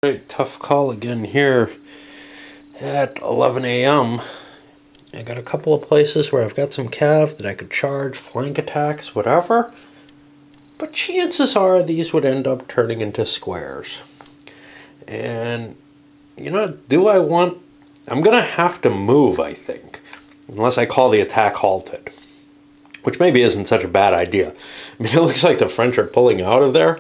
Right, tough call again here at 11 a.m. I got a couple of places where I've got some cav that I could charge, flank attacks, whatever. But chances are these would end up turning into squares. And, do I want... I'm going to have to move, I think. Unless I call the attack halted. Which maybe isn't such a bad idea. I mean, it looks like the French are pulling out of there.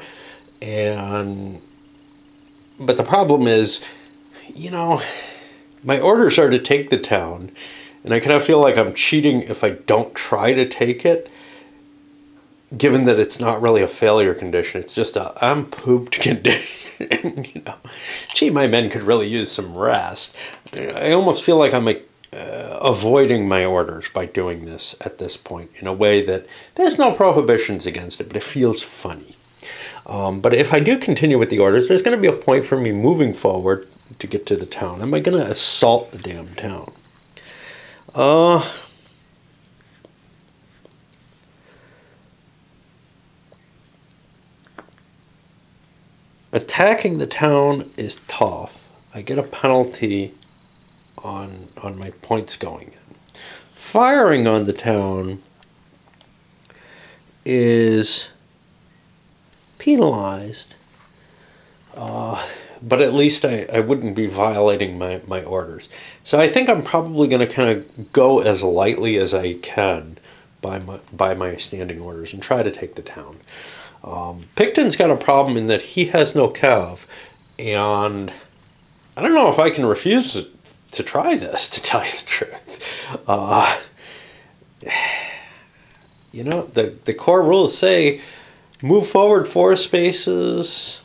But the problem is, my orders are to take the town, and I kind of feel like I'm cheating if I don't try to take it, given that it's not really a failure condition. It's just a I'm pooped condition. Gee, my men could really use some rest. I almost feel like I'm avoiding my orders by doing this at this point in a way that there's no prohibitions against it, but it feels funny. But if I do continue with the orders, there's going to be a point for me moving forward to get to the town. Am I going to assault the damn town? Attacking the town is tough. I get a penalty on my points going in. Firing on the town is penalized, but at least I wouldn't be violating my orders. So I think I'm probably going to kind of go as lightly as I can by my standing orders and try to take the town. Picton's got a problem in that he has no cav, and I don't know if I can refuse to try this, to tell you the truth. The core rules say move forward 4 spaces.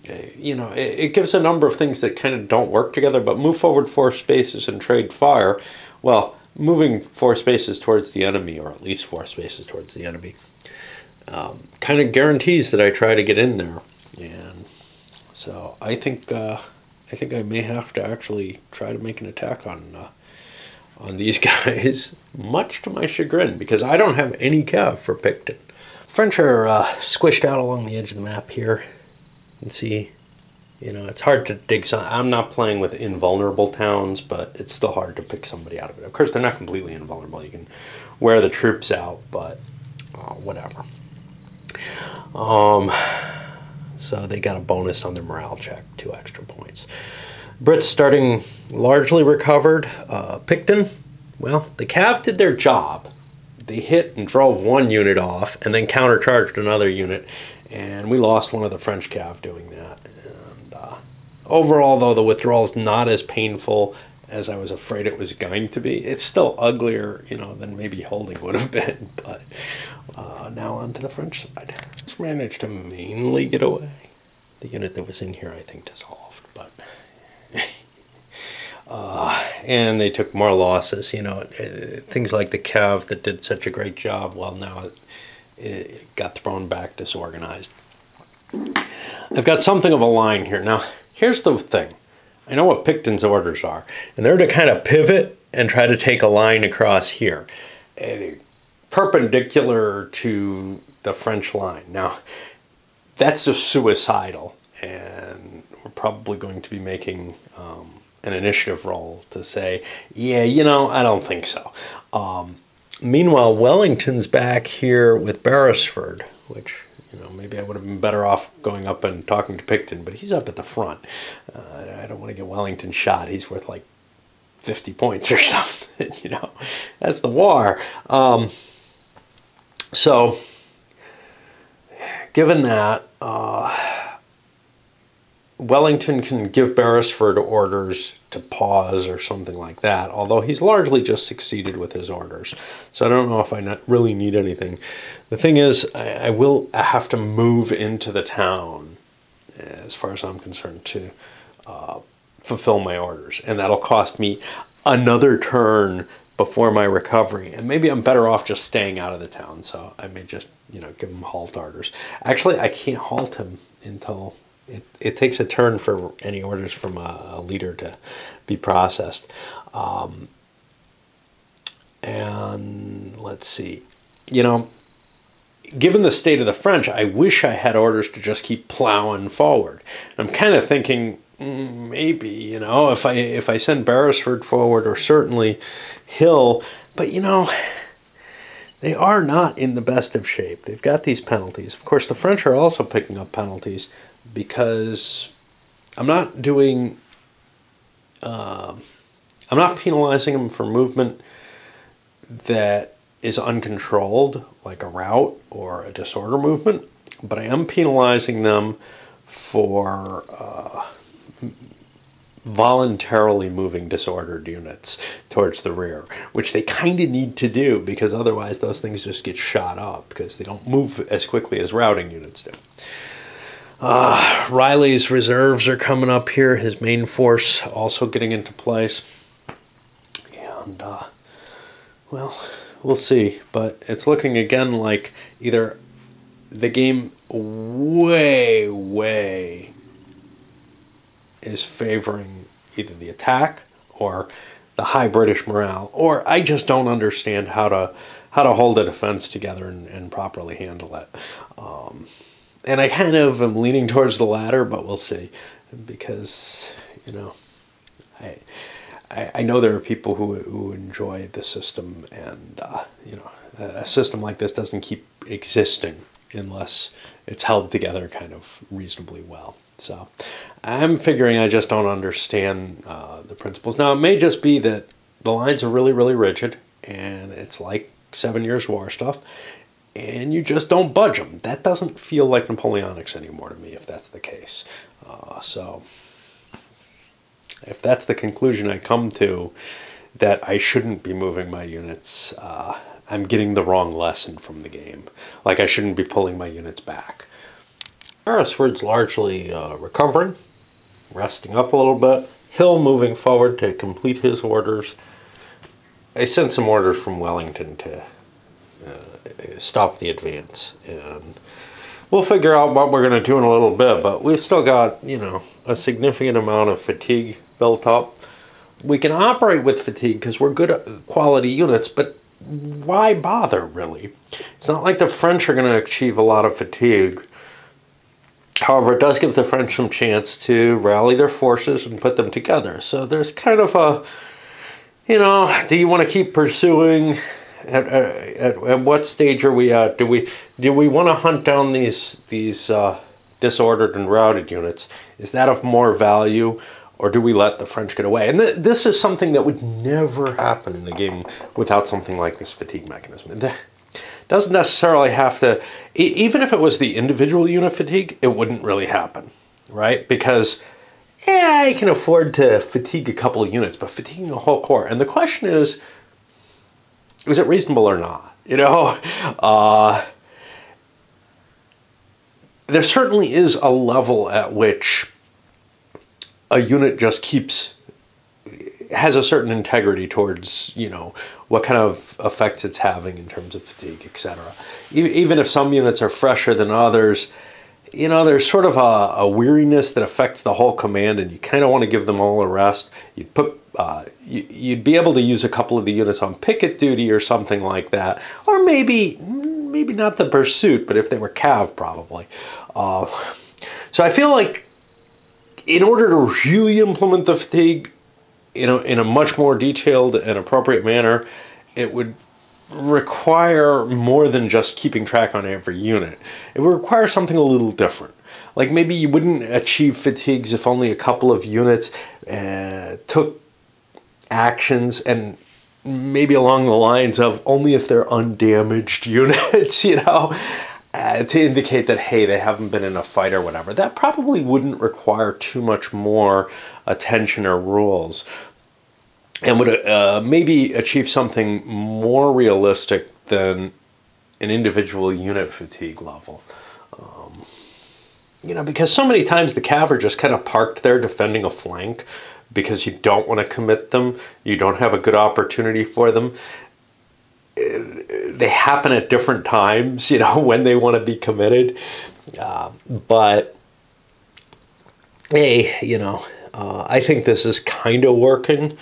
It gives a number of things that kind of don't work together, but move forward 4 spaces and trade fire. Well, moving 4 spaces towards the enemy, or at least 4 spaces towards the enemy, kind of guarantees that I try to get in there. And so I think I may have to actually try to make an attack on these guys, much to my chagrin, because I don't have any cav for Picton. French are squished out along the edge of the map here. You can see, it's hard to dig some. I'm not playing with invulnerable towns, but it's still hard to pick somebody out of it. Of course, they're not completely invulnerable. You can wear the troops out, but whatever. So they got a bonus on their morale check, 2 extra points. Brits starting largely recovered. Picton, well, the cav did their job. They hit and drove 1 unit off and then countercharged another unit, and we lost one of the French cav doing that. And overall, though, the withdrawal is not as painful as I was afraid it was going to be. It's still uglier, than maybe holding would have been, but now on to the French side. Just managed to mainly get away. The unit that was in here, I think, dissolved, but... and they took more losses, things like the cav that did such a great job, well, now it got thrown back disorganized. I've got something of a line here. Now, here's the thing. I know what Picton's orders are, and they're to kind of pivot and try to take a line across here, perpendicular to the French line. Now, that's just suicidal, and we're probably going to be making an initiative roll to say, yeah, I don't think so. Meanwhile, Wellington's back here with Beresford, which, maybe I would have been better off going up and talking to Picton, but he's up at the front. I don't want to get Wellington shot. He's worth like 50 points or something, That's the war. So, given that, Wellington can give Beresford orders to pause or something like that, although he's largely just succeeded with his orders. So I don't know if I really need anything. The thing is, I will have to move into the town, as far as I'm concerned, to fulfill my orders. And that'll cost me another turn before my recovery. And maybe I'm better off just staying out of the town. So I may just, give him halt orders. Actually, I can't halt him until... It takes a turn for any orders from a leader to be processed. And let's see. Given the state of the French, I wish I had orders to just keep plowing forward. I'm kind of thinking, maybe, you know, if I send Beresford forward, or certainly Hill, but you know, they are not in the best of shape. They've got these penalties. Of course, the French are also picking up penalties because I'm not doing, I'm not penalizing them for movement that is uncontrolled, like a rout or a disorder movement, but I am penalizing them for voluntarily moving disordered units towards the rear, which they kind of need to do because otherwise those things just get shot up because they don't move as quickly as routing units do. Riley's reserves are coming up here, his main force also getting into place. And, well, we'll see. But it's looking again like either the game way is favoring either the attack or the high British morale, or I just don't understand how to hold a defense together and properly handle it. And I kind of am leaning towards the latter, but we'll see, because you know, I know there are people who enjoy the system, and you know, a system like this doesn't keep existing unless it's held together kind of reasonably well. So I'm figuring I just don't understand the principles. Now, it may just be that the lines are really rigid, and it's like 7 Years' War stuff, and you just don't budge them. That doesn't feel like Napoleonics anymore to me, if that's the case. So if that's the conclusion I come to, that I shouldn't be moving my units, I'm getting the wrong lesson from the game. Like, I shouldn't be pulling my units back. Beresford's largely recovering, resting up a little bit. Hill moving forward to complete his orders. I sent some orders from Wellington to stop the advance, and we'll figure out what we're going to do in a little bit, but we've still got, you know, a significant amount of fatigue built up. We can operate with fatigue because we're good quality units, but why bother, really? It's not like the French are going to achieve a lot of fatigue. However, it does give the French some chance to rally their forces and put them together. So there's kind of a, you know, do you want to keep pursuing? At what stage are we at? Do we want to hunt down these disordered and routed units? Is that of more value, or do we let the French get away? And this is something that would never happen in the game without something like this fatigue mechanism. It doesn't necessarily have to, even if it was the individual unit fatigue, it wouldn't really happen, right? Because yeah, I can afford to fatigue a couple of units, but fatiguing a whole corps. And the question is it reasonable or not? You know, there certainly is a level at which a unit just has a certain integrity towards, you know, what kind of effects it's having in terms of fatigue, etc. Even if some units are fresher than others, you know, there's sort of a weariness that affects the whole command, and you kind of want to give them all a rest. You'd be able to use a couple of the units on picket duty or something like that, or maybe not the pursuit, but if they were cav, probably. So I feel like in order to really implement the fatigue, you know, in a much more detailed and appropriate manner, it would require more than just keeping track on every unit. It would require something a little different. Like, maybe you wouldn't achieve fatigues if only a couple of units took actions, and maybe along the lines of only if they're undamaged units, you know, to indicate that, hey, they haven't been in a fight or whatever. That probably wouldn't require too much more attention or rules, and would maybe achieve something more realistic than an individual unit fatigue level. You know, because so many times the cav are just kind of parked there defending a flank because you don't want to commit them, you don't have a good opportunity for them. They happen at different times, you know, when they want to be committed. But, hey, you know, I think this is kind of working.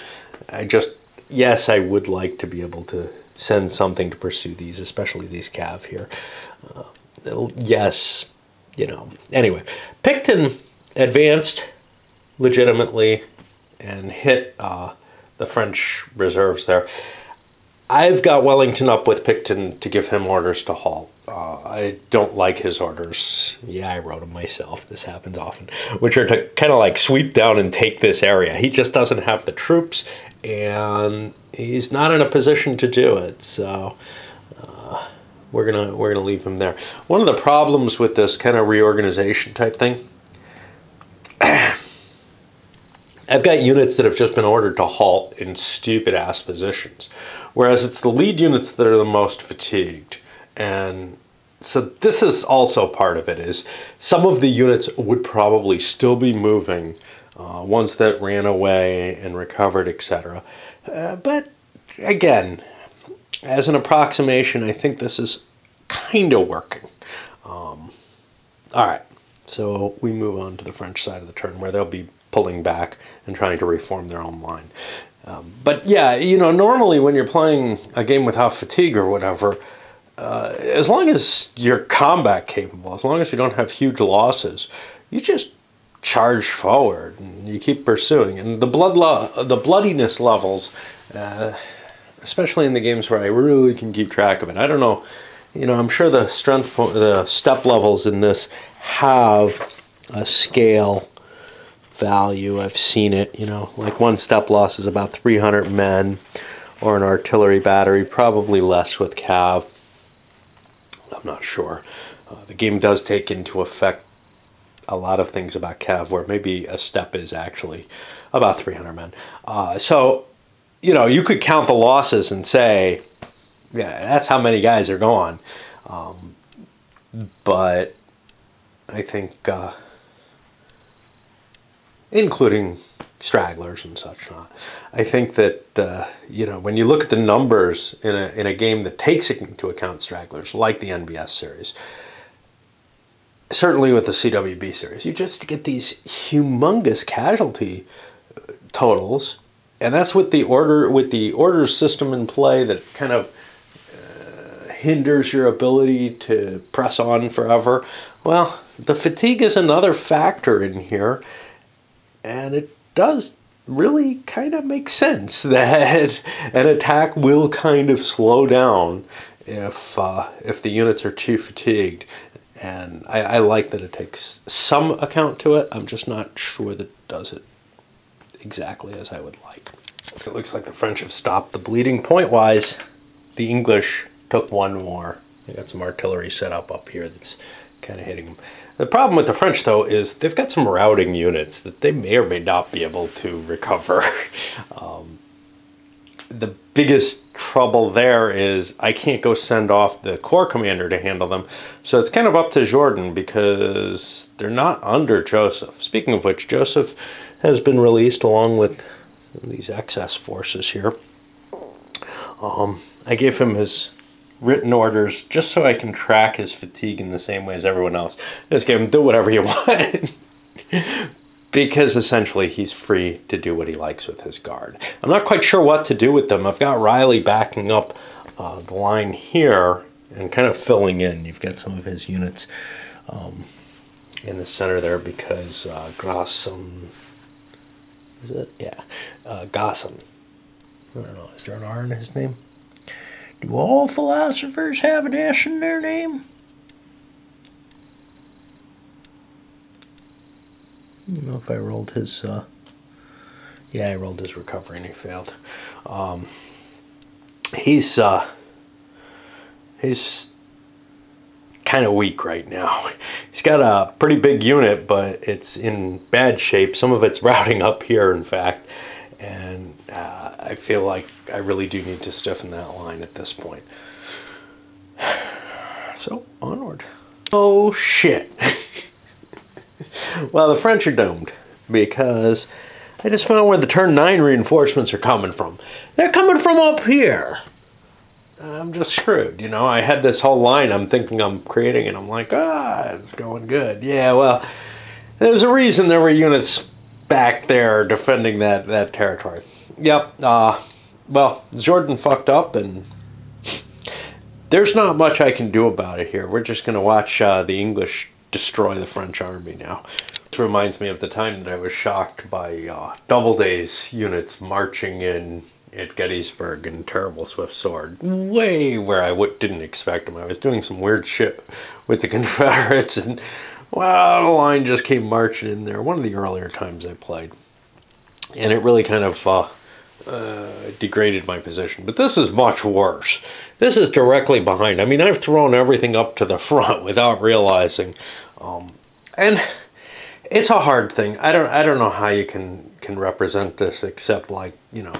Yes, I would like to be able to send something to pursue these, especially these cav here. Yes, you know. Anyway, Picton advanced legitimately and hit the French reserves there. I've got Wellington up with Picton to give him orders to halt. I don't like his orders. Yeah, I wrote them myself. This happens often. Which are to kind of like sweep down and take this area. He just doesn't have the troops, and he's not in a position to do it. So we're gonna leave him there. One of the problems with this kind of reorganization type thing, I've got units that have just been ordered to halt in stupid ass positions, whereas it's the lead units that are the most fatigued. And so this is also part of it, is some of the units would probably still be moving, ones that ran away and recovered, etc. But again, as an approximation, I think this is kind of working. All right, so we move on to the French side of the turn, where they'll be pulling back and trying to reform their own line. But yeah, you know, normally when you're playing a game without fatigue or whatever, as long as you're combat capable, as long as you don't have huge losses, you just charge forward and you keep pursuing. And the bloodiness levels, especially in the games where I really can keep track of it. I don't know, you know, I'm sure the step levels in this have a scale value. I've seen it, you know, like one step loss is about 300 men, or an artillery battery, probably less with cav. I'm not sure. The game does take into effect a lot of things about cav, where maybe a step is actually about 300 men. So, you know, you could count the losses and say, yeah, that's how many guys are gone. But I think, including stragglers and such not, I think that you know, when you look at the numbers in a game that takes into account stragglers, like the NBS series, certainly with the CWB series, you just get these humongous casualty totals, and that's with the order system in play that kind of hinders your ability to press on forever. Well, the fatigue is another factor in here, and it does really kind of make sense that an attack will kind of slow down if the units are too fatigued. And I like that it takes some account to it. I'm just not sure that it does it exactly as I would like. It looks like the French have stopped the bleeding. Point-wise, the English took one more. They got some artillery set up here that's kind of hitting them. The problem with the French, though, is they've got some routing units that they may or may not be able to recover. The biggest trouble there is I can't go send off the Corps commander to handle them. So it's kind of up to Jordan, because they're not under Joseph. Speaking of which, Joseph has been released along with these excess forces here. I gave him his written orders just so I can track his fatigue in the same way as everyone else. Just give him, do whatever you want. Because essentially he's free to do what he likes with his guard. I'm not quite sure what to do with them. I've got Riley backing up the line here and kind of filling in. You've got some of his units in the center there, because Grasson, is it? Yeah, Gasson. I don't know, is there an R in his name? Do all philosophers have an S in their name? I don't know if I rolled his, yeah, I rolled his recovery and he failed. He's kind of weak right now. He's got a pretty big unit, but it's in bad shape. Some of it's routing up here, in fact, and I feel like I really do need to stiffen that line at this point. So, onward. Oh, shit. Well, the French are doomed, because I just found where the turn 9 reinforcements are coming from. They're coming from up here. I'm just screwed, you know. I had this whole line I'm thinking I'm creating, and I'm like, it's going good. Yeah, well, there's a reason there were units back there defending that territory. Yep, well, Jordan fucked up, and there's not much I can do about it here. We're just going to watch the English destroy the French army now. reminds me of the time that I was shocked by Doubleday's units marching in at Gettysburg in Terrible Swift Sword, way where I didn't expect them. I was doing some weird shit with the Confederates, and well, the line just came marching in there. One of the earlier times I played, and it really kind of degraded my position. But this is much worse. This is directly behind. I mean, I've thrown everything up to the front without realizing, and it's a hard thing. I don't know how you can represent this except like, you know,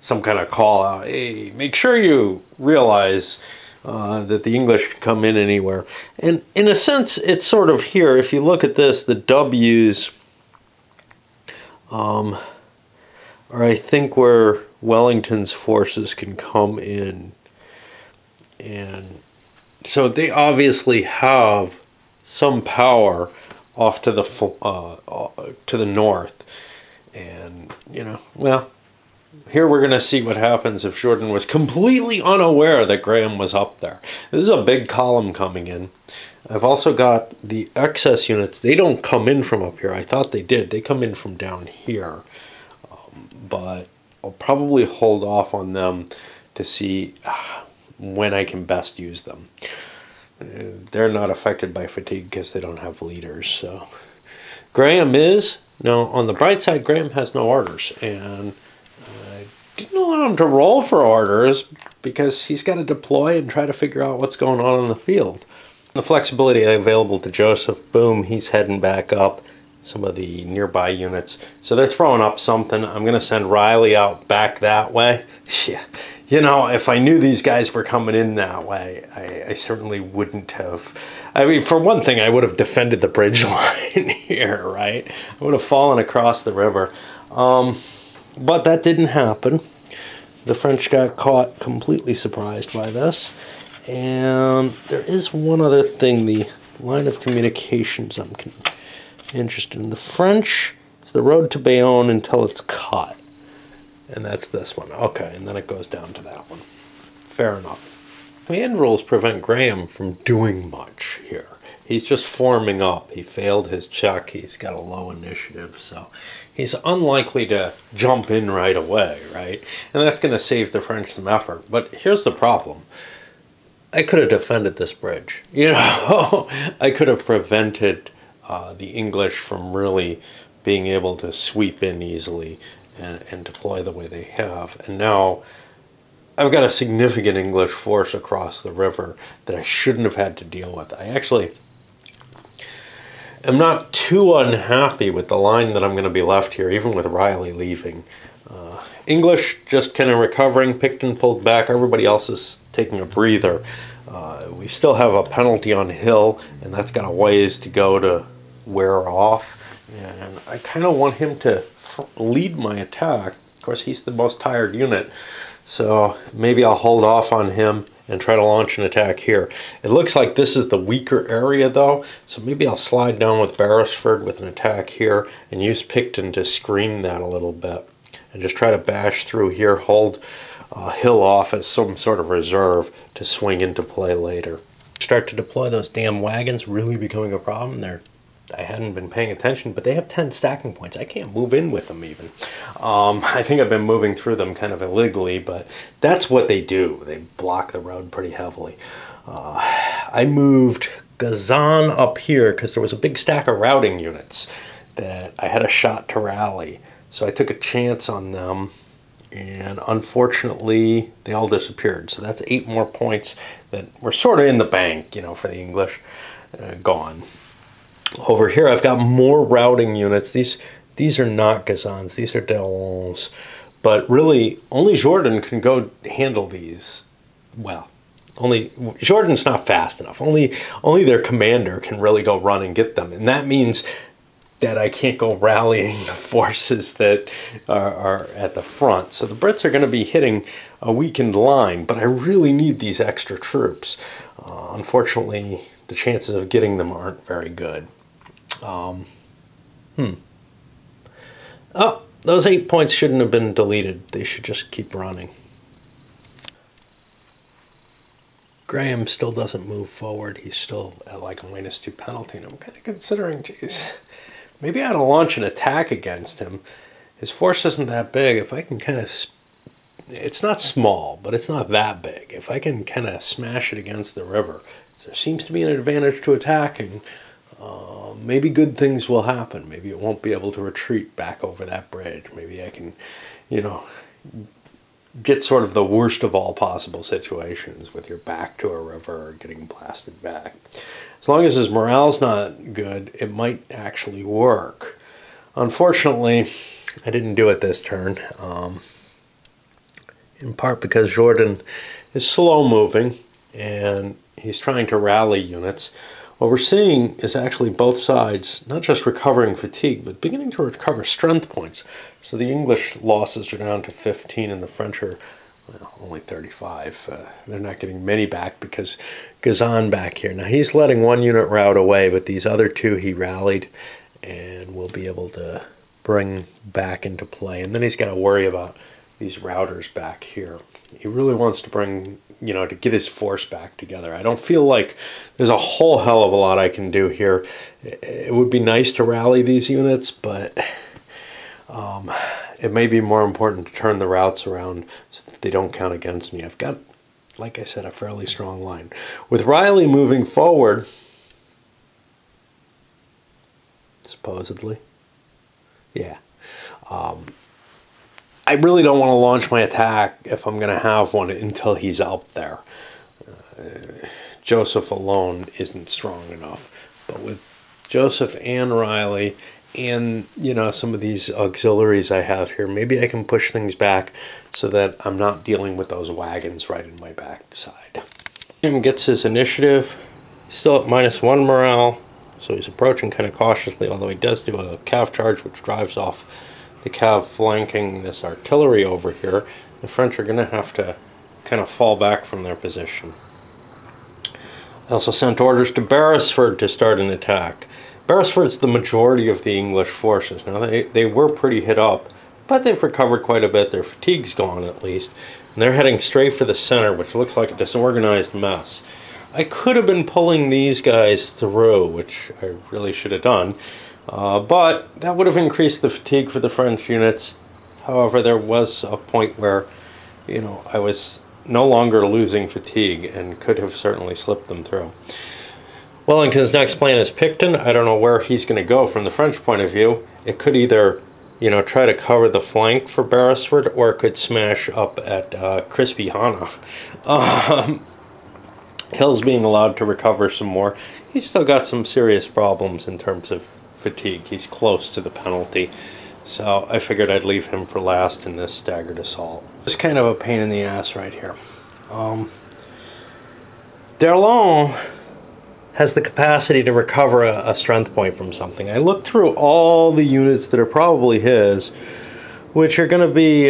some kind of call out. Hey, make sure you realize that the English can come in anywhere. And in a sense, it's sort of here. If you look at this, the W's are, I think, where Wellington's forces can come in. And so they obviously have some power off to the north. And, you know, well, here we're going to see what happens if Jordan was completely unaware that Graham was up there. This is a big column coming in. I've also got the excess units. They don't come in from up here. I thought they did. They come in from down here. But I'll probably hold off on them to see when I can best use them. They're not affected by fatigue because they don't have leaders. So Graham is. Now, on the bright side, Graham has no orders. And didn't allow him to roll for orders because he's got to deploy and try to figure out what's going on in the field. The flexibility available to Joseph, boom, he's heading back up. Some of the nearby units. So they're throwing up something. I'm going to send Riley out back that way. Yeah. You know, if I knew these guys were coming in that way, I certainly wouldn't have. I mean, for one thing, I would have defended the bridge line here, right? I would have fallen across the river. But that didn't happen. The French got caught completely surprised by this. And there is one other thing, the line of communications I'm interested in. The French is the road to Bayonne until it's cut. And that's this one. Okay, and then it goes down to that one. Fair enough. Command rules prevent Graham from doing much here. He's just forming up. He failed his check. He's got a low initiative, so he's unlikely to jump in right away, right? And that's going to save the French some effort. But here's the problem. I could have defended this bridge. You know, I could have prevented the English from really being able to sweep in easily and deploy the way they have. And now I've got a significant English force across the river that I shouldn't have had to deal with. I actually am not too unhappy with the line that I'm going to be left here, even with Riley leaving. English just kind of recovering. Picton pulled back. Everybody else is taking a breather. We still have a penalty on Hill, and that's got a ways to go to wear off. And I kind of want him to lead my attack. Of course, he's the most tired unit, so maybe I'll hold off on him and try to launch an attack here. It looks like this is the weaker area, though, so maybe I'll slide down with Beresford with an attack here and use Picton to screen that a little bit and just try to bash through here, hold Hill off as some sort of reserve to swing into play later. Start to deploy those damn wagons, really becoming a problem there. I hadn't been paying attention, but they have 10 stacking points. I can't move in with them even. I think I've been moving through them kind of illegally, but that's what they do. They block the road pretty heavily. I moved Gazan up here because there was a big stack of routing units that I had a shot to rally. So I took a chance on them, and unfortunately, they all disappeared. So that's 8 more points that were sort of in the bank, you know, for the English. Gone. Over here, I've got more routing units. These are not Gazans. These are Delons. But really, only Jordan can go handle these. Well, only Jordan's not fast enough. Only their commander can really go run and get them. And that means that I can't go rallying the forces that are at the front. So the Brits are going to be hitting a weakened line. But I really need these extra troops. Unfortunately, the chances of getting them aren't very good. Oh, those 8 points shouldn't have been deleted. They should just keep running. Graham still doesn't move forward. He's still at like a -2 penalty, and I'm kind of considering, geez, maybe I ought to launch an attack against him. His force isn't that big. If I can kind of, it's not small, but it's not that big. If I can kind of smash it against the river, there seems to be an advantage to attacking. Maybe good things will happen. Maybe it won't be able to retreat back over that bridge. Maybe I can, you know, get sort of the worst of all possible situations with your back to a river or getting blasted back. As long as his morale's not good, it might actually work. Unfortunately, I didn't do it this turn, in part because Jordan is slow moving and he's trying to rally units. What we're seeing is actually both sides not just recovering fatigue, but beginning to recover strength points. So the English losses are down to 15 and the French are, well, only 35. They're not getting many back because Gazan back here. Now he's letting one unit rout away, but these other two he rallied and will be able to bring back into play. And then he's got to worry about these routers back here. He really wants to bring, you know, to get his force back together. I don't feel like there's a whole hell of a lot I can do here. It would be nice to rally these units, but it may be more important to turn the routes around so that they don't count against me. I've got, like I said, a fairly strong line. With Riley moving forward, supposedly, yeah, I really don't want to launch my attack if I'm going to have one until he's out there. Joseph alone isn't strong enough. But with Joseph and Riley and, you know, some of these auxiliaries I have here, maybe I can push things back so that I'm not dealing with those wagons right in my backside. Jim gets his initiative. He's still at -1 morale, so he's approaching kind of cautiously, although he does do a cav charge which drives off the cav flanking this artillery over here. The French are going to have to kind of fall back from their position. I also sent orders to Beresford to start an attack. Beresford's the majority of the English forces. Now they were pretty hit up, but they've recovered quite a bit. Their fatigue's gone at least, and they're heading straight for the center, which looks like a disorganized mess. I could have been pulling these guys through, which I really should have done. But that would have increased the fatigue for the French units. However, there was a point where, you know, I was no longer losing fatigue and could have certainly slipped them through. Wellington's next plan is Picton. I don't know where he's going to go from the French point of view. It could either, you know, try to cover the flank for Beresford, or it could smash up at Crispy Hana. Hill's being allowed to recover some more. He's still got some serious problems in terms of fatigue. He's close to the penalty, so I figured I'd leave him for last in this staggered assault. It's kind of a pain in the ass right here. D'Erlon has the capacity to recover a strength point from something. I looked through all the units that are probably his, which are going to be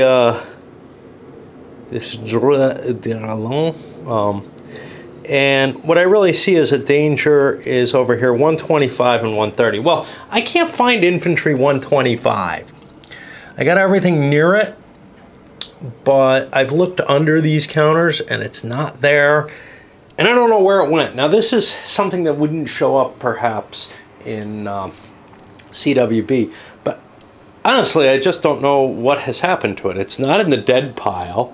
this D'Erlon. And what I really see as a danger is over here, 125 and 130. Well, I can't find infantry 125. I got everything near it, but I've looked under these counters and it's not there. And I don't know where it went. Now, this is something that wouldn't show up perhaps in CWB, but honestly, I just don't know what has happened to it. It's not in the dead pile,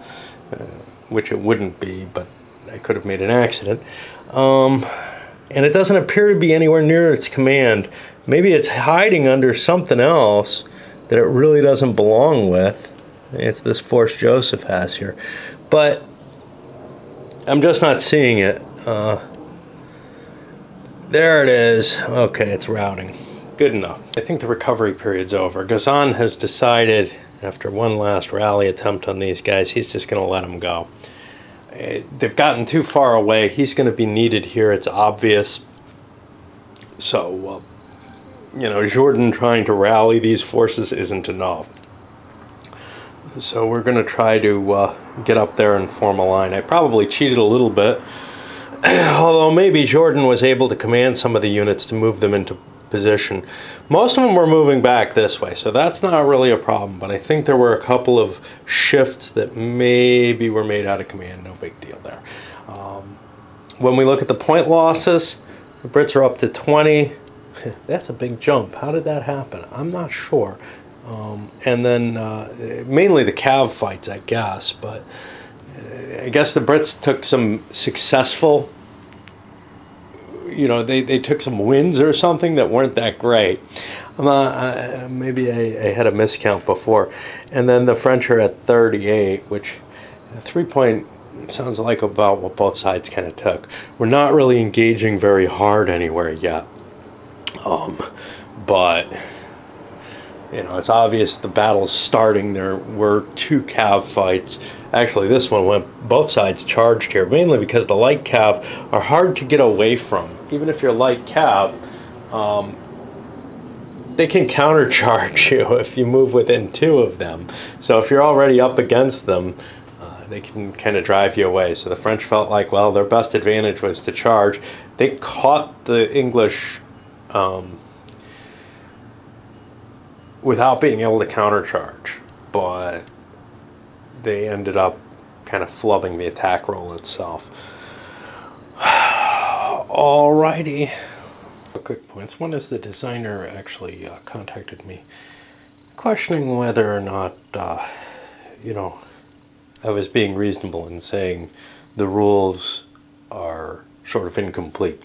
which it wouldn't be, but I could have made an accident. And it doesn't appear to be anywhere near its command. Maybe it's hiding under something else that it really doesn't belong with. It's this force Joseph has here. But I'm just not seeing it. There it is. Okay, it's routing. Good enough. I think the recovery period's over. Gazan has decided, after one last rally attempt on these guys, he's just going to let them go. They've gotten too far away. He's going to be needed here. It's obvious. So, you know, Jordan trying to rally these forces isn't enough. So we're going to try to get up there and form a line. I probably cheated a little bit, although maybe Jordan was able to command some of the units to move them into position. Most of them were moving back this way, so that's not really a problem, but I think there were a couple of shifts that maybe were made out of command. No big deal there. When we look at the point losses, the Brits are up to 20. That's a big jump. How did that happen? I'm not sure. And then mainly the cav fights, I guess. But I guess the Brits took some successful, they took some wins or something that weren't that great. Maybe I had a miscount before. And then the French are at 38, which 3-point sounds like about what both sides kind of took. We're not really engaging very hard anywhere yet. But it's obvious the battle's starting. There were 2 cav fights. Actually, this one went, both sides charged here, mainly because the light cav are hard to get away from. Even if you're light cav, they can countercharge you if you move within 2 of them. So if you're already up against them, they can kind of drive you away. So the French felt like, well, their best advantage was to charge. They caught the English without being able to countercharge, but they ended up kind of flubbing the attack roll itself. Alrighty. Quick points. One is the designer actually contacted me questioning whether or not, I was being reasonable in saying the rules are sort of incomplete.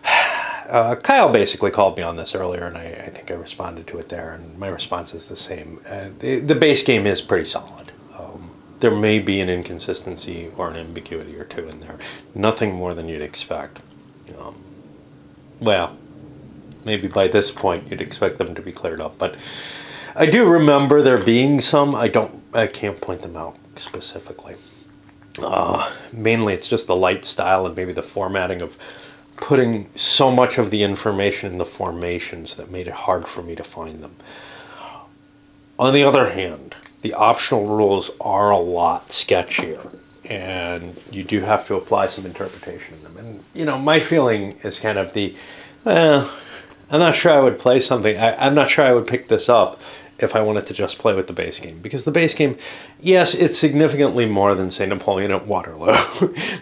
Kyle basically called me on this earlier, and I think I responded to it there, and my response is the same. The base game is pretty solid. There may be an inconsistency or an ambiguity or 2 in there. Nothing more than you'd expect. Well, maybe by this point you'd expect them to be cleared up, but I do remember there being some. I can't point them out specifically. Mainly it's just the light style and maybe the formatting of putting so much of the information in the formations that made it hard for me to find them. On the other hand, the optional rules are a lot sketchier, and you do have to apply some interpretation in them. And, my feeling is kind of I'm not sure I would play something. I'm not sure I would pick this up if I wanted to just play with the base game. Because the base game, yes, it's significantly more than, say, Napoleon at Waterloo.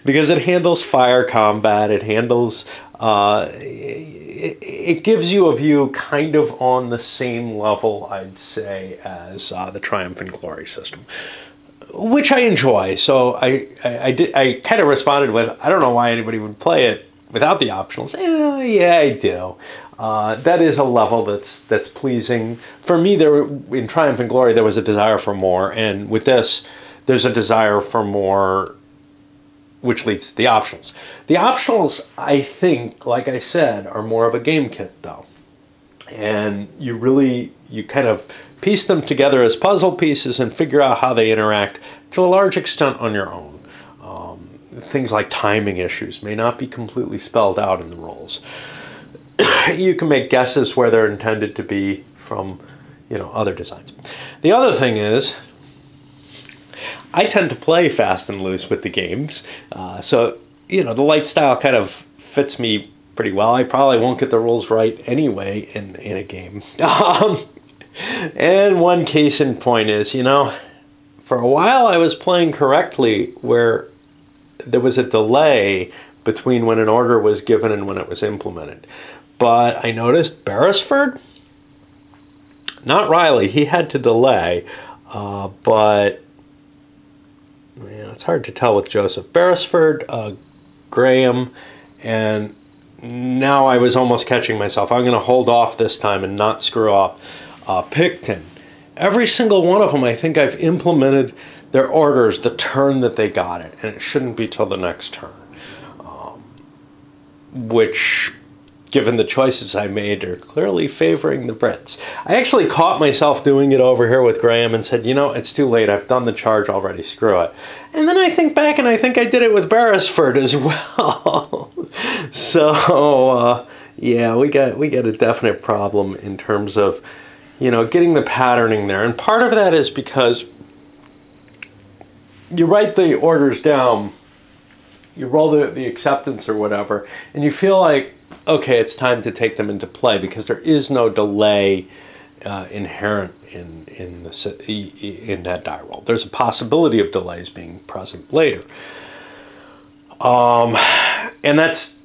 Because it handles fire combat, it handles... it gives you a view kind of on the same level, I'd say, as the Triumph and Glory system. Which I enjoy. So I kind of responded with, I don't know why anybody would play it without the optionals. Yeah, I do. That is a level that's pleasing. For me, in Triumph and Glory, there was a desire for more, and with this, there's a desire for more, which leads to the optionals. The optionals, I think, like I said, are more of a game kit, though. And you kind of piece them together as puzzle pieces and figure out how they interact to a large extent on your own. Things like timing issues may not be completely spelled out in the rules. You can make guesses where they're intended to be from, other designs. The other thing is, I tend to play fast and loose with the games. So, the light style kind of fits me pretty well. I probably won't get the rules right anyway in a game. And one case in point is, for a while I was playing correctly where there was a delay between when an order was given and when it was implemented. But I noticed Beresford, not Riley, he had to delay, but it's hard to tell with Joseph. Beresford, Graham, and now I was almost catching myself. I'm going to hold off this time and not screw up. Picton. Every single one of them, I think I've implemented their orders the turn that they got it, and it shouldn't be till the next turn. Which, given the choices I made, are clearly favoring the Brits. I actually caught myself doing it over here with Graham and said, it's too late. I've done the charge already. Screw it. And then I think back and I think I did it with Beresford as well. So, yeah, we got a definite problem in terms of, getting the patterning there. And part of that is because you write the orders down, you roll the acceptance or whatever, and you feel like, okay, it's time to take them into play because there is no delay inherent in that die roll. There's a possibility of delays being present later. And that's,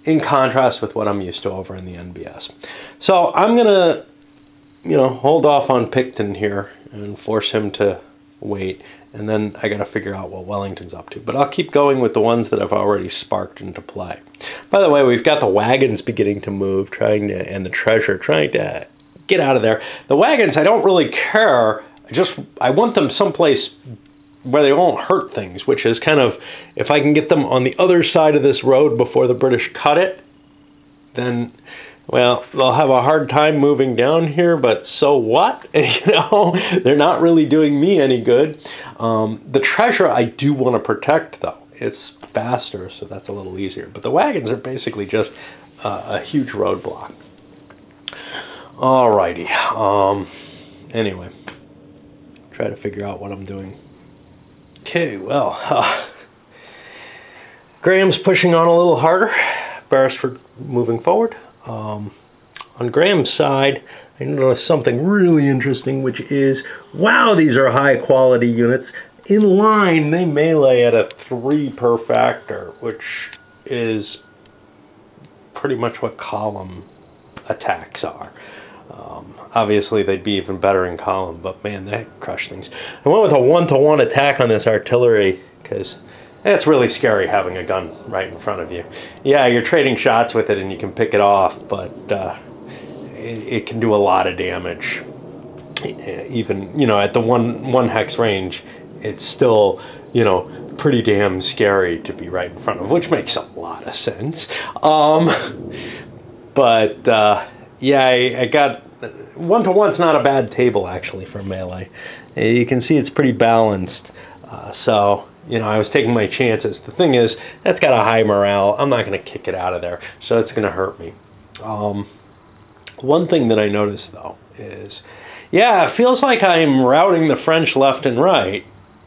in contrast with what I'm used to over in the NBS. So I'm going to, hold off on Picton here and force him to wait. And then I got to figure out what Wellington's up to. But I'll keep going with the ones that I've already sparked into play. By the way, we've got the wagons beginning to move, and the treasure, trying to get out of there. The wagons, I don't really care. I want them someplace where they won't hurt things, which is kind of, if I can get them on the other side of this road before the British cut it, then, well, they'll have a hard time moving down here, but so what? They're not really doing me any good. The treasure I do want to protect, though. It's faster, so that's a little easier. But the wagons are basically just a huge roadblock. Alrighty. Anyway, try to figure out what I'm doing. Okay, well, Graham's pushing on a little harder. Beresford moving forward. On Graham's side, I noticed something really interesting, which is, wow, these are high quality units. In line, they melee at a 3 per factor, which is pretty much what column attacks are. Obviously, they'd be even better in column, but man, they crush things. I went with a 1-to-1 attack on this artillery because it's really scary having a gun right in front of you. Yeah, you're trading shots with it and you can pick it off, but it can do a lot of damage. Even, at the one hex range, it's still, pretty damn scary to be right in front of, which makes a lot of sense. Yeah, I got 1-to-1's not a bad table actually for melee. You can see it's pretty balanced. So, I was taking my chances. The thing is, that's got a high morale. I'm not going to kick it out of there, so it's going to hurt me. One thing that I noticed though is, yeah, it feels like I'm routing the French left and right,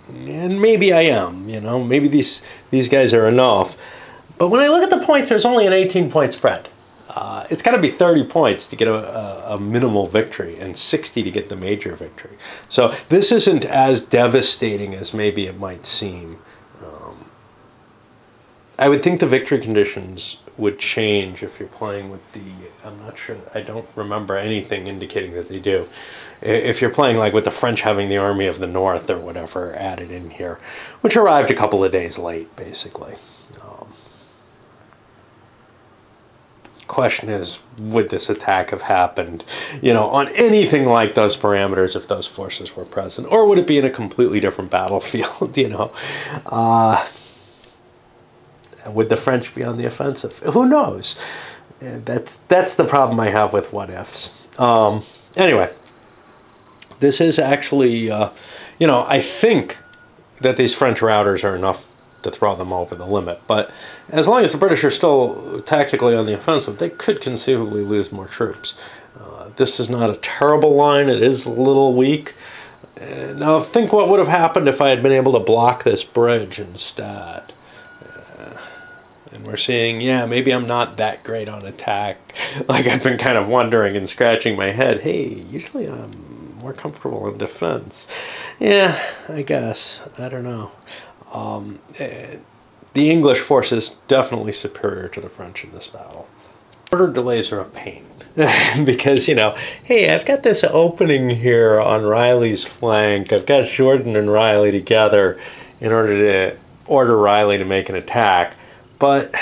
and maybe I am. Maybe these guys are enough. But when I look at the points, there's only an 18-point spread. It's got to be 30 points to get a minimal victory and 60 to get the major victory. So this isn't as devastating as maybe it might seem. I would think the victory conditions would change if you're playing with I'm not sure, I don't remember anything indicating that they do. If you're playing like with the French having the Army of the North or whatever added in here, which arrived a couple of days late, basically. Question is, would this attack have happened, on anything like those parameters if those forces were present, or would it be in a completely different battlefield? Would the French be on the offensive? Who knows? That's the problem I have with what ifs. Anyway, this is actually, I think that these French routers are enough to throw them over the limit. But as long as the British are still tactically on the offensive, they could conceivably lose more troops. This is not a terrible line. It is a little weak. Now think what would have happened if I had been able to block this bridge instead. And we're seeing, yeah, maybe I'm not that great on attack. Like I've been kind of wondering and scratching my head. Hey, usually I'm more comfortable in defense. Yeah, I guess. I don't know. The English force is definitely superior to the French in this battle. Order delays are a pain because, hey, I've got this opening here on Riley's flank. I've got Jordan and Riley together in order to order Riley to make an attack, but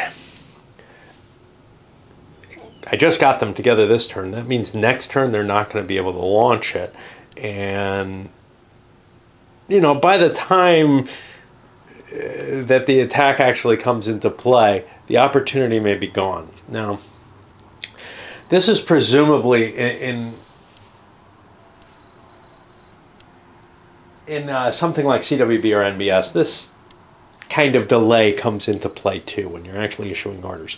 I just got them together this turn. That means next turn they're not going to be able to launch it, and by the time that the attack actually comes into play, the opportunity may be gone. Now, this is presumably in something like CWB or NBS, this kind of delay comes into play too when you're actually issuing orders.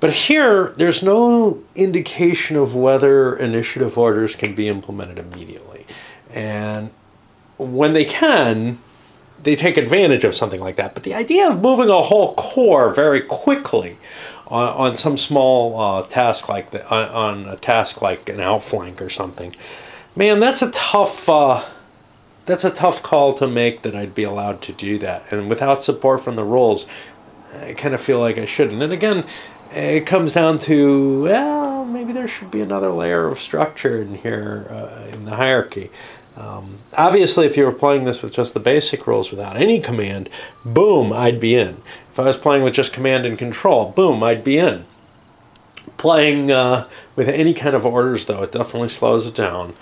But here, there's no indication of whether initiative orders can be implemented immediately. And when they can, they take advantage of something like that. But the idea of moving a whole corps very quickly on some small task like that, on a task like an outflank or something, man, that's a tough call to make that I'd be allowed to do that. And without support from the rules, I kind of feel like I shouldn't. And again, it comes down to, well, maybe there should be another layer of structure in here in the hierarchy. Obviously, if you were playing this with just the basic rules without any command, boom, I'd be in. If I was playing with just command and control, boom, I'd be in. Playing with any kind of orders, though, it definitely slows it down.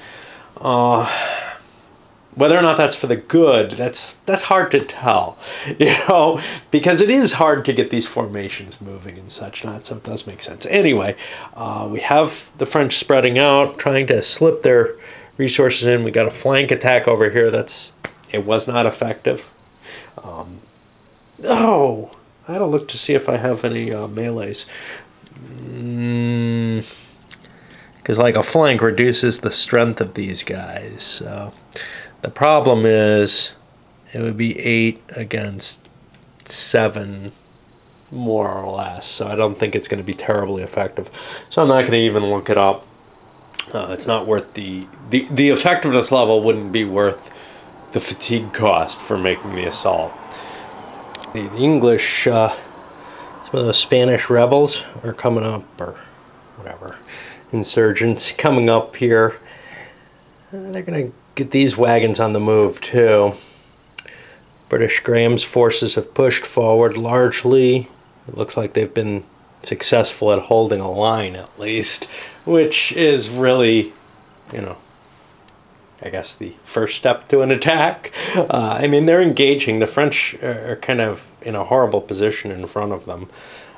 Whether or not that's for the good, that's hard to tell, you know, because it is hard to get these formations moving and such. Not so it does make sense. Anyway, we have the French spreading out, trying to slip their resources in. We got a flank attack over here. It was not effective. Oh, I had to look to see if I have any melees. Because like a flank reduces the strength of these guys. So the problem is it would be 8 against 7 more or less. So I don't think it's going to be terribly effective. So I'm not going to even look it up. It's not worth the effectiveness level wouldn't be worth the fatigue cost for making the assault. The English, some of the Spanish rebels are coming up, or whatever, insurgents coming up here. They're going to get these wagons on the move too. British Graham's forces have pushed forward largely. It looks like they've been successful at holding a line at least, which is really, you know, I guess the first step to an attack. I mean, they're engaging. The French are kind of in a horrible position in front of them,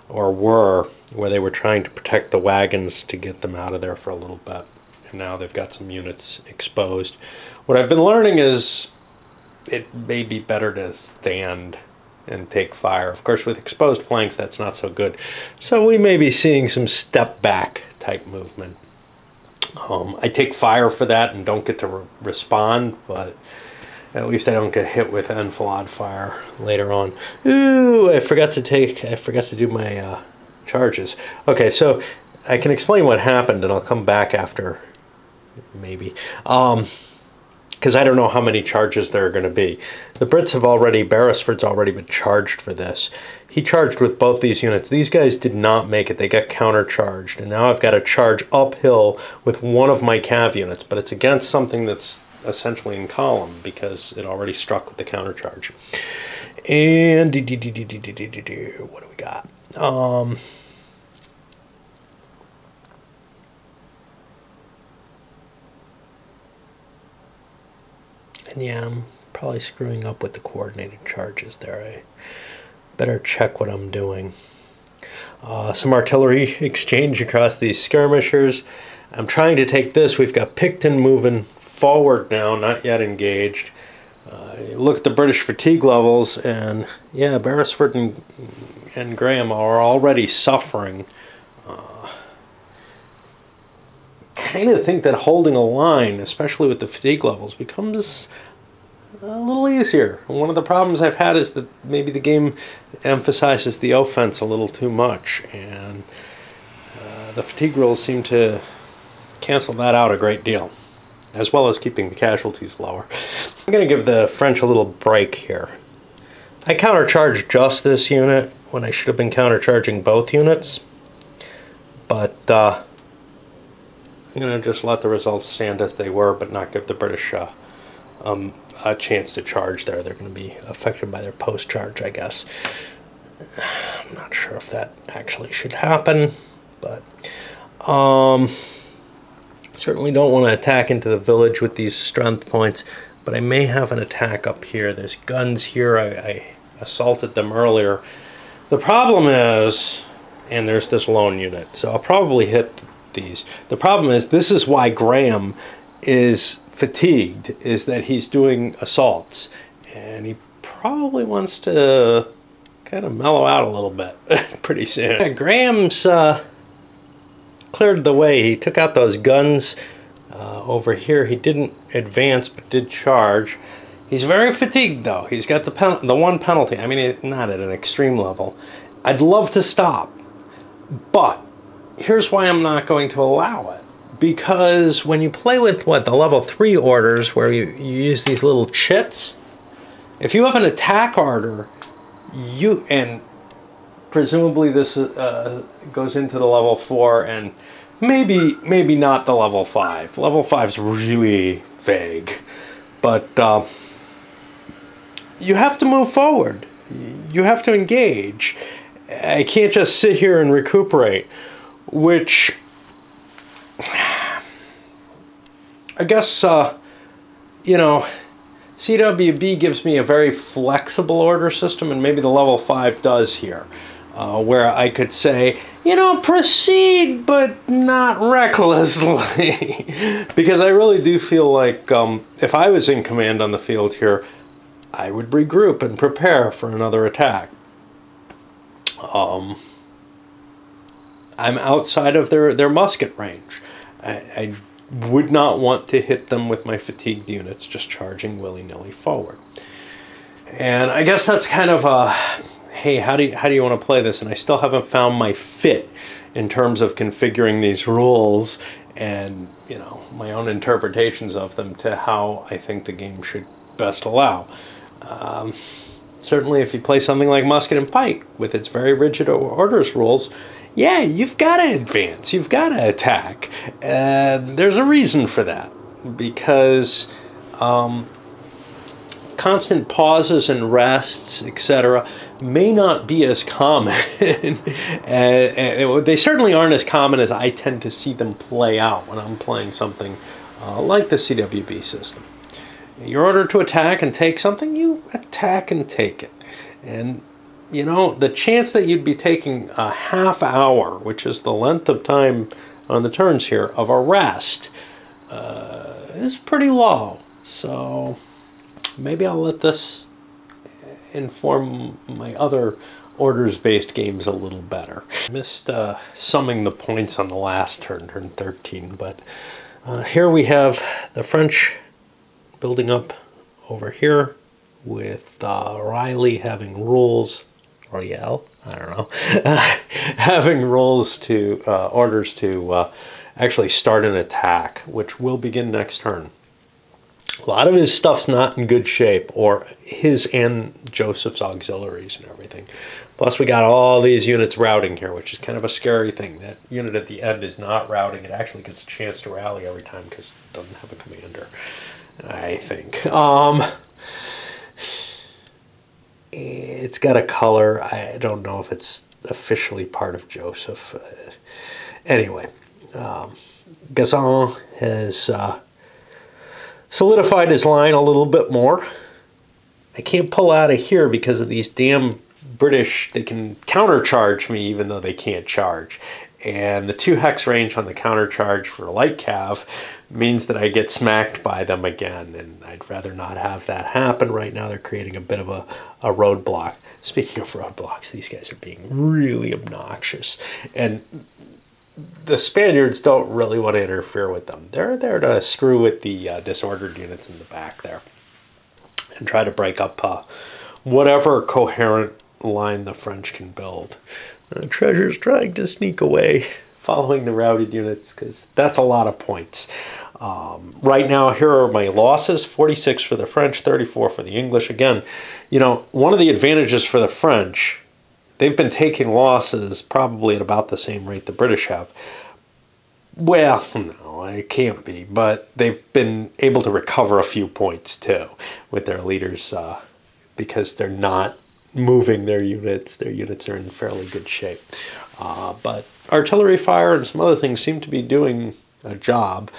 or were, where they were trying to protect the wagons to get them out of there for a little bit. And now they've got some units exposed. What I've been learning is it may be better to stand and take fire. Of course, with exposed flanks, that's not so good. So we may be seeing some step back type movement. I take fire for that and don't get to respond, but at least I don't get hit with enfilade fire later on. Ooh, I forgot to do my charges. Okay, so I can explain what happened, and I'll come back after, maybe. Because I don't know how many charges there are going to be. The Brits have already, Beresford's already been charged for this. He charged with both these units. These guys did not make it. They got countercharged. And now I've got to charge uphill with one of my cav units. But it's against something that's essentially in column because it already struck with the countercharge. And what do we got? And yeah, I'm probably screwing up with the coordinated charges there. I better check what I'm doing. Some artillery exchange across these skirmishers. I'm trying to take this. We've got Picton moving forward now, not yet engaged. Look at the British fatigue levels, and yeah, Beresford and Graham are already suffering. Kind of think that holding a line, especially with the fatigue levels, becomes a little easier. And one of the problems I've had is that maybe the game emphasizes the offense a little too much, and the fatigue rules seem to cancel that out a great deal, as well as keeping the casualties lower. I'm going to give the French a little break here. I countercharged just this unit when I should have been countercharging both units, but I'm going to just let the results stand as they were, but not give the British a chance to charge there. They're going to be affected by their post-charge, I guess. I'm not sure if that actually should happen, but certainly don't want to attack into the village with these strength points, but I may have an attack up here. There's guns here. I assaulted them earlier. The problem is, and there's this lone unit, so I'll probably hit these. The problem is, this is why Graham is fatigued, is that he's doing assaults, and he probably wants to kind of mellow out a little bit pretty soon. Yeah, Graham's cleared the way. He took out those guns over here. He didn't advance, but did charge. He's very fatigued, though. He's got the one penalty. I mean, not at an extreme level. I'd love to stop, but here's why I'm not going to allow it. Because when you play with, what, the level 3 orders, where you use these little chits, if you have an attack order, and presumably this goes into the level 4 and maybe not the level 5. Level 5 is really vague, but you have to move forward. You have to engage. I can't just sit here and recuperate, which I guess, you know, CWB gives me a very flexible order system, and maybe the level 5 does here, where I could say, you know, proceed, but not recklessly. Because I really do feel like if I was in command on the field here, I would regroup and prepare for another attack. I'm outside of their musket range. I would not want to hit them with my fatigued units just charging willy-nilly forward. And I guess that's kind of a, hey, how do you want to play this? And I still haven't found my fit in terms of configuring these rules and, you know, my own interpretations of them to how I think the game should best allow. Certainly if you play something like Musket and Pike with its very rigid orders rules, yeah, you've got to advance, you've got to attack. There's a reason for that, because constant pauses and rests, etc., may not be as common. They certainly aren't as common as I tend to see them play out when I'm playing something like the CWB system. You're ordered to attack and take something, you attack and take it. And, you know, the chance that you'd be taking a half hour, which is the length of time on the turns here, of a rest, is pretty low. So maybe I'll let this inform my other orders-based games a little better. I missed summing the points on the last turn, turn 13, but here we have the French building up over here with Riley having rules, or Yell, I don't know, having rules to, orders to actually start an attack, which will begin next turn. A lot of his stuff's not in good shape, or his and Joseph's auxiliaries and everything. Plus we got all these units routing here, which is kind of a scary thing. That unit at the end is not routing. It actually gets a chance to rally every time because it doesn't have a commander, I think. It's got a color. I don't know if it's officially part of Joseph. Anyway, Gazan has solidified his line a little bit more. I can't pull out of here because of these damn British. They can countercharge me even though they can't charge. And the 2 hex range on the countercharge for light cav means that I get smacked by them again, and I'd rather not have that happen. Right now they're creating a bit of a roadblock. Speaking of roadblocks, these guys are being really obnoxious, and the Spaniards don't really want to interfere with them. They're there to screw with the disordered units in the back there and try to break up whatever coherent line the French can build. Treasure's trying to sneak away following the routed units, because that's a lot of points. Right now, here are my losses: 46 for the French, 34 for the English. Again, you know, one of the advantages for the French, they've been taking losses probably at about the same rate the British have. Well, no, it can't be, but they've been able to recover a few points too with their leaders because they're not moving their units. Their units are in fairly good shape. But artillery fire and some other things seem to be doing a job.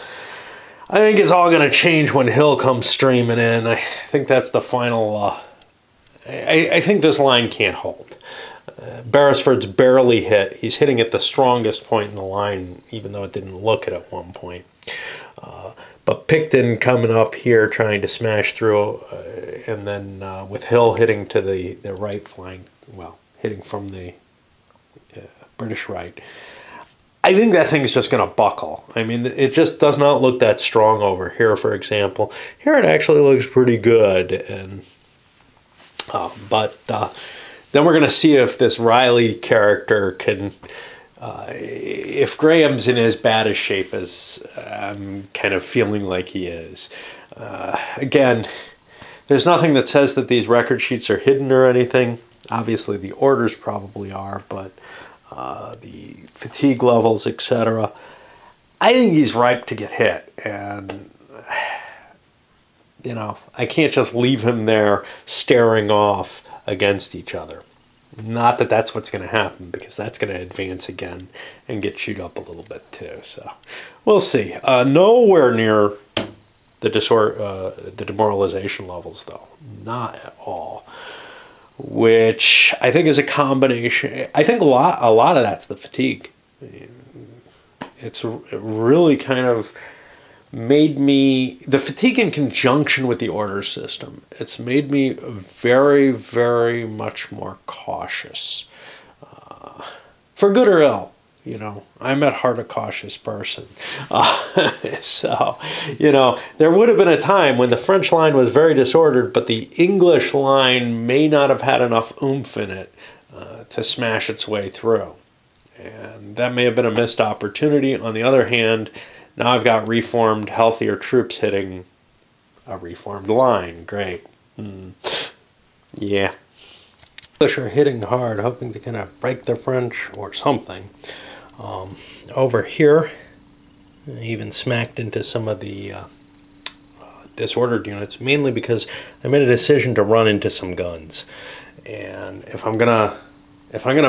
I think it's all going to change when Hill comes streaming in. I think that's the final... I think this line can't hold. Beresford's barely hit. He's hitting at the strongest point in the line, even though it didn't look it at one point. But Picton coming up here trying to smash through, and then with Hill hitting to the right flank, well, hitting from the British right. I think that thing's just going to buckle. I mean, it just does not look that strong over here, for example. Here it actually looks pretty good. And but then we're going to see if this Riley character can... if Graham's in as bad a shape as I'm kind of feeling like he is. Again, there's nothing that says that these record sheets are hidden or anything. Obviously, the orders probably are, but the fatigue levels, etc. I think he's ripe to get hit, and I can't just leave him there staring off against each other. Not that that's what's going to happen, because that's going to advance again and get chewed up a little bit too. So we'll see. Nowhere near the demoralization levels, though. Not at all. Which I think is a combination. I think a lot of that's the fatigue. It really kind of made me, the fatigue in conjunction with the order system, it's made me very, very much more cautious. For good or ill, I'm at heart a cautious person. So, there would have been a time when the French line was very disordered, but the English line may not have had enough oomph in it to smash its way through. And that may have been a missed opportunity. On the other hand, now I've got reformed, healthier troops hitting a reformed line. Great. Yeah. English are hitting hard, hoping to kind of break the French or something. Over here, I even smacked into some of the disordered units, mainly because I made a decision to run into some guns. And if I'm gonna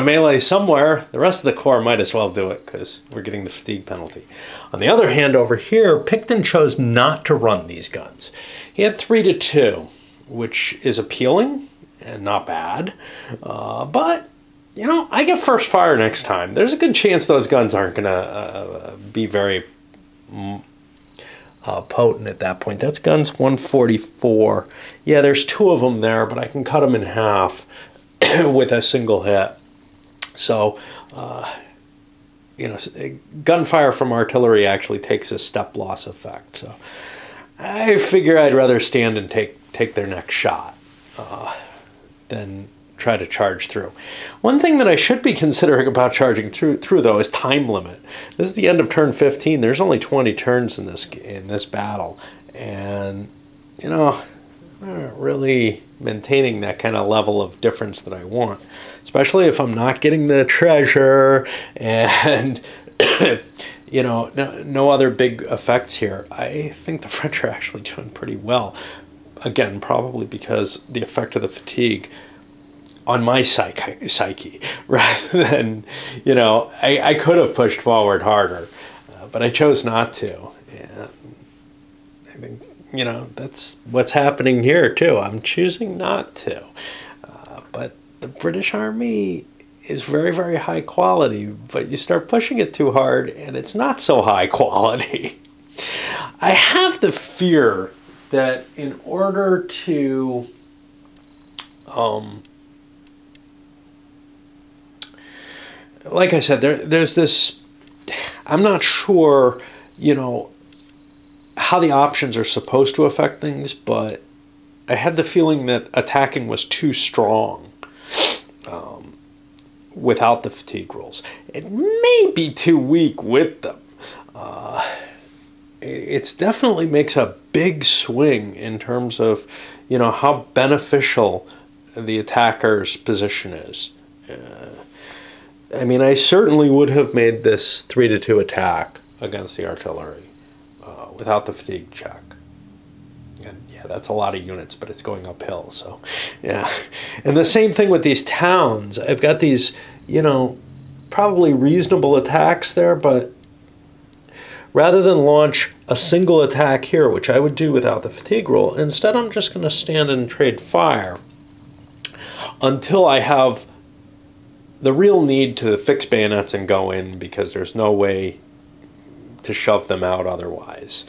melee somewhere, the rest of the corps might as well do it, because we're getting the fatigue penalty. On the other hand, over here, Picton chose not to run these guns. He had 3 to 2, which is appealing and not bad. But, I get first fire next time. There's a good chance those guns aren't going to be very potent at that point. That's guns 144. Yeah, there's 2 of them there, but I can cut them in half with a single hit. So, gunfire from artillery actually takes a step loss effect. So I figure I'd rather stand and take their next shot than try to charge through. One thing that I should be considering about charging through though is time limit. This is the end of turn 15. There's only 20 turns in this battle, and I'm not really maintaining that kind of level of difference that I want, especially if I'm not getting the treasure and no other big effects here. I think the French are actually doing pretty well. Again, probably because the effect of the fatigue on my psyche rather than, I could have pushed forward harder, but I chose not to. And I think, that's what's happening here too. I'm choosing not to. But the British Army is very, very high quality, but you start pushing it too hard and it's not so high quality. I have the fear that in order to like I said, there's this, I'm not sure, how the options are supposed to affect things, but I had the feeling that attacking was too strong without the fatigue rules. It may be too weak with them. It definitely makes a big swing in terms of, how beneficial the attacker's position is. I certainly would have made this 3 to 2 attack against the artillery without the fatigue check. And yeah, that's a lot of units, but it's going uphill, so yeah. And the same thing with these towns. I've got these, probably reasonable attacks there, but rather than launch a single attack here, which I would do without the fatigue rule, instead I'm just going to stand and trade fire until I have the real need to fix bayonets and go in, because there's no way to shove them out otherwise,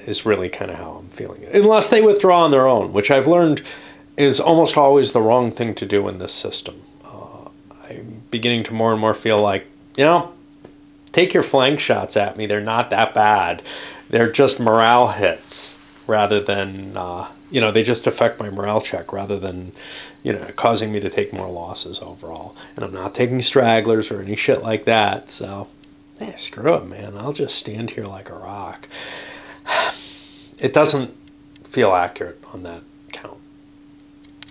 is really kind of how I'm feeling it. Unless they withdraw on their own, which I've learned is almost always the wrong thing to do in this system. I'm beginning to more and more feel like, take your flank shots at me. They're not that bad. They're just morale hits rather than, they just affect my morale check rather than, causing me to take more losses overall. And I'm not taking stragglers or any shit like that. So, screw it, man. I'll just stand here like a rock. It doesn't feel accurate on that count.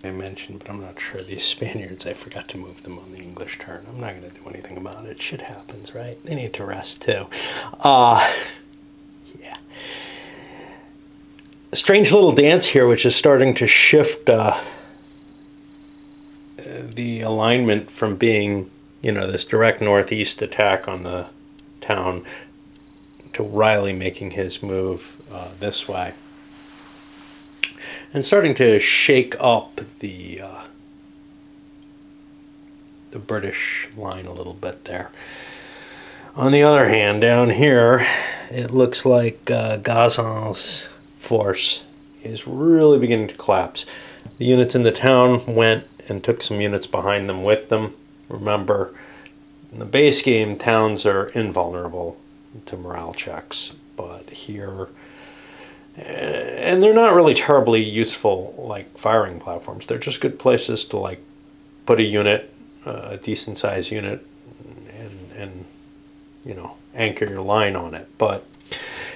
I mentioned, but I'm not sure. These Spaniards, I forgot to move them on the English turn. I'm not going to do anything about it. Shit happens, right? They need to rest too. Yeah. A strange little dance here, which is starting to shift the alignment from being, you know, this direct northeast attack on the town to Riley making his move this way. And starting to shake up the British line a little bit there. On the other hand, down here, it looks like Gazan's force is really beginning to collapse. The units in the town went and took some units behind them with them. Remember, in the base game, towns are invulnerable to morale checks, but here, and they're not really terribly useful like firing platforms. They're just good places to like put a unit, a decent sized unit, and you know, anchor your line on it. But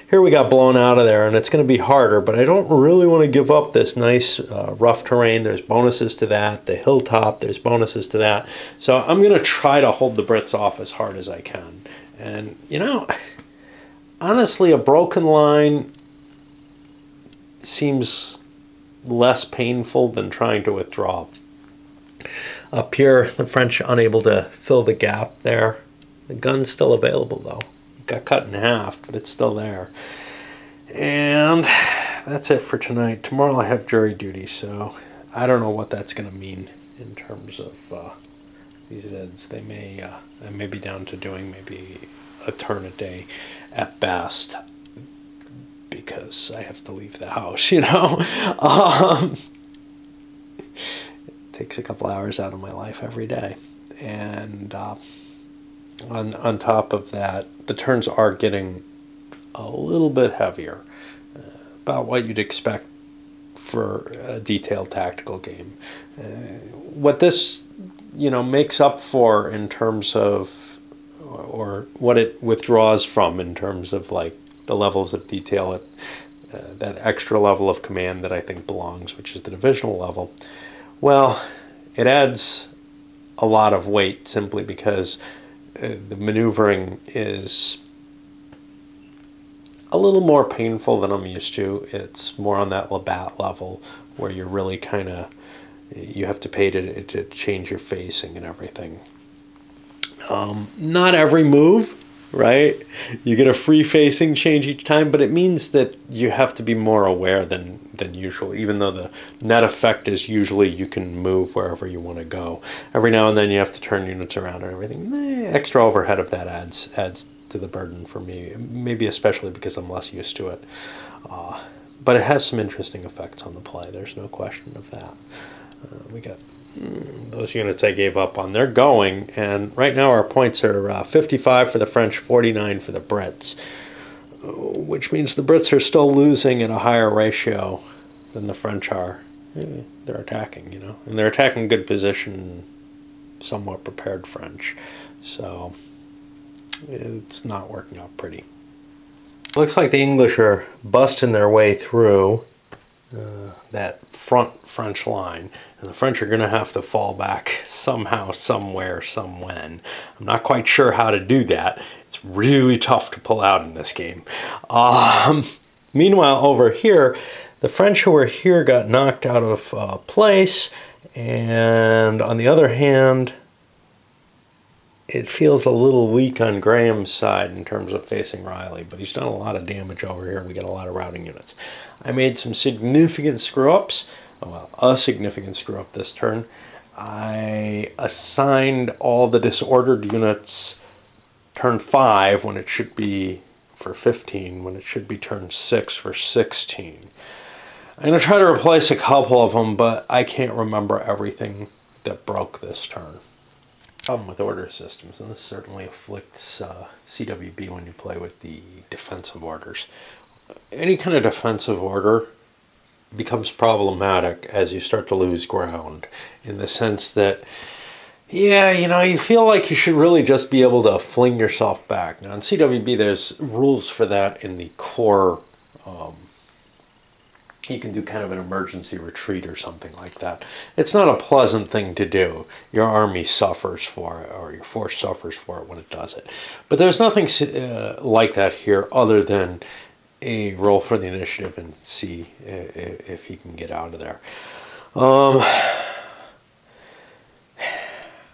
here we got blown out of there, and it's going to be harder, but I don't really want to give up this nice rough terrain. There's bonuses to that. The hilltop, there's bonuses to that. So I'm going to try to hold the Brits off as hard as I can. And, you know, honestly, a broken line seems less painful than trying to withdraw. Up here, the French unable to fill the gap there. The gun's still available, though. It got cut in half, but it's still there. And that's it for tonight. Tomorrow I have jury duty, so I don't know what that's going to mean in terms of these vids. They may be down to doing maybe a turn a day at best, because I have to leave the house, you know. It takes a couple hours out of my life every day. And on top of that, the turns are getting a little bit heavier, about what you'd expect for a detailed tactical game. What this, you know, makes up for in terms of, or what it withdraws from in terms of like the levels of detail, that extra level of command that I think belongs, which is the divisional level. Well, it adds a lot of weight simply because the maneuvering is a little more painful than I'm used to. It's more on that Labatt level where you're really kind of, you have to pay to change your facing and everything. Not every move, right? You get a free facing change each time, but it means that you have to be more aware than usual, even though the net effect is usually you can move wherever you want to go. Every now and then you have to turn units around and everything. Extra overhead of that adds to the burden for me, maybe especially because I'm less used to it. But it has some interesting effects on the play. There's no question of that. We got those units I gave up on. They're going, and right now our points are 55 for the French, 49 for the Brits, which means the Brits are still losing at a higher ratio than the French are. They're attacking, you know, and they're attacking good position, somewhat prepared French. So it's not working out pretty. Looks like the English are busting their way through that front French line, and the French are going to have to fall back somehow, somewhere, somewhen. I'm not quite sure how to do that. It's really tough to pull out in this game. Meanwhile, over here, the French who were here got knocked out of place, and on the other hand, it feels a little weak on Graham's side in terms of facing Riley, but he's done a lot of damage over here. We get a lot of routing units. I made some significant screw-ups. Well, a significant screw-up this turn. I assigned all the disordered units turn 5 when it should be for 15, when it should be turn 6 for 16. I'm going to try to replace a couple of them, but I can't remember everything that broke this turn. Problem with order systems, and this certainly afflicts CWB when you play with the defensive orders. Any kind of defensive order becomes problematic as you start to lose ground, in the sense that, yeah, you know, you feel like you should really just be able to fling yourself back. Now in CWB there's rules for that in the core you can do kind of an emergency retreat or something like that. It's not a pleasant thing to do. Your army suffers for it, or your force suffers for it when it does it. But there's nothing like that here other than a roll for the initiative and see if he can get out of there.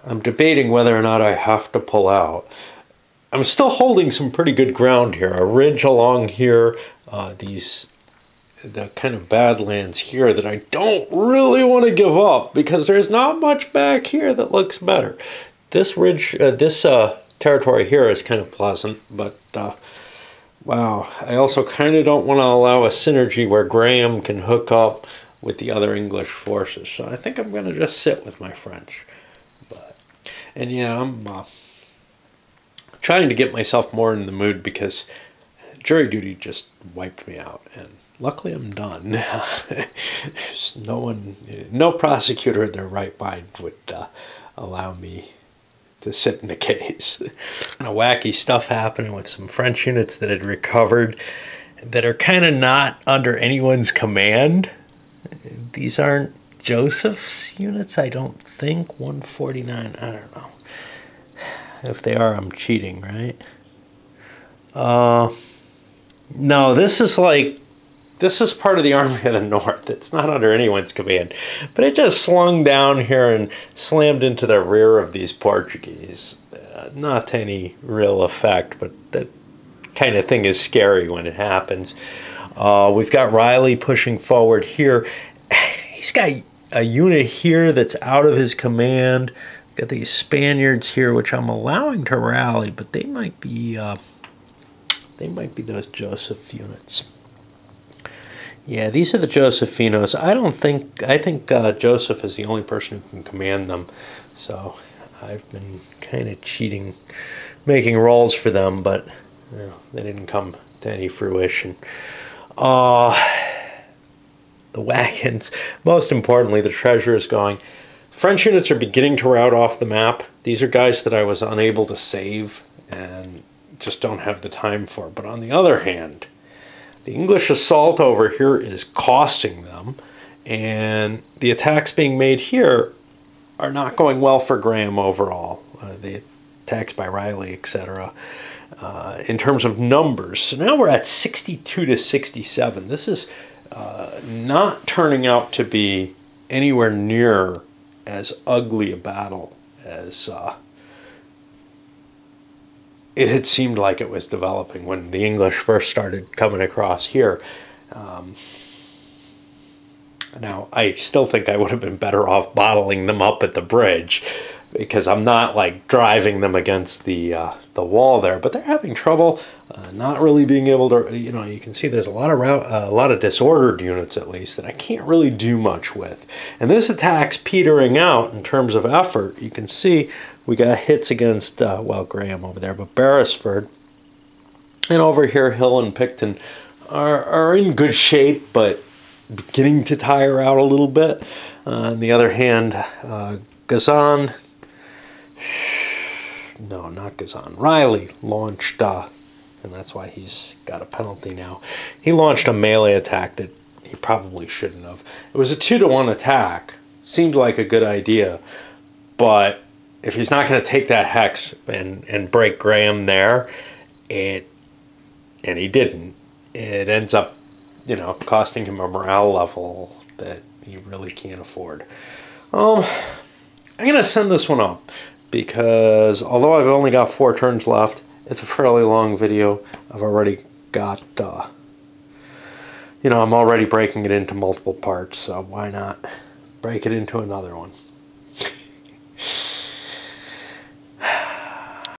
I'm debating whether or not I have to pull out. I'm still holding some pretty good ground here. A ridge along here, the kind of badlands here that I don't really want to give up because there's not much back here that looks better. This ridge, this territory here is kind of pleasant, but wow, I also kind of don't want to allow a synergy where Graham can hook up with the other English forces. So I think I'm going to just sit with my French. And yeah, I'm trying to get myself more in the mood because jury duty just wiped me out, and luckily I'm done. There's no prosecutor in their right mind would allow me to sit in the case. Kind of wacky stuff happening with some French units that had recovered that are kind of not under anyone's command. These aren't Joseph's units, I don't think. 149, I don't know. If they are, I'm cheating, right? No, this is part of the Army of the North. It's not under anyone's command. But it just slung down here and slammed into the rear of these Portuguese. Not to any real effect, but that kind of thing is scary when it happens. We've got Riley pushing forward here. He's got a unit here that's out of his command. Got these Spaniards here, which I'm allowing to rally, but they might be those Joseph units. Yeah, these are the Josephinos. I think Joseph is the only person who can command them. So I've been kind of cheating, making rolls for them, but you know, they didn't come to any fruition. The wagons, most importantly, the treasure is going. French units are beginning to rout off the map. These are guys that I was unable to save and just don't have the time for. But on the other hand, the English assault over here is costing them, and the attacks being made here are not going well for Graham overall. The attacks by Riley, etc. In terms of numbers. So now we're at 62 to 67. This is not turning out to be anywhere near as ugly a battle as it had seemed like it was developing when the English first started coming across here. Now, I still think I would have been better off bottling them up at the bridge, because I'm not like driving them against the wall there, but they're having trouble not really being able to, you know, you can see there's a lot of disordered units at least that I can't really do much with. And this attack's petering out in terms of effort. You can see we got hits against, well, Graham over there, but Beresford. And over here, Hill and Picton are in good shape, but beginning to tire out a little bit. On the other hand, Gazan, no, not Gazan, Riley launched, and that's why he's got a penalty now. He launched a melee attack that he probably shouldn't have. It was a 2-to-1 attack. Seemed like a good idea, but if he's not going to take that hex and break Graham there, and he didn't, it ends up, you know, costing him a morale level that he really can't afford. I'm going to send this one up, because although I've only got 4 turns left, it's a fairly long video. I've already got, you know, I'm already breaking it into multiple parts, so why not break it into another one?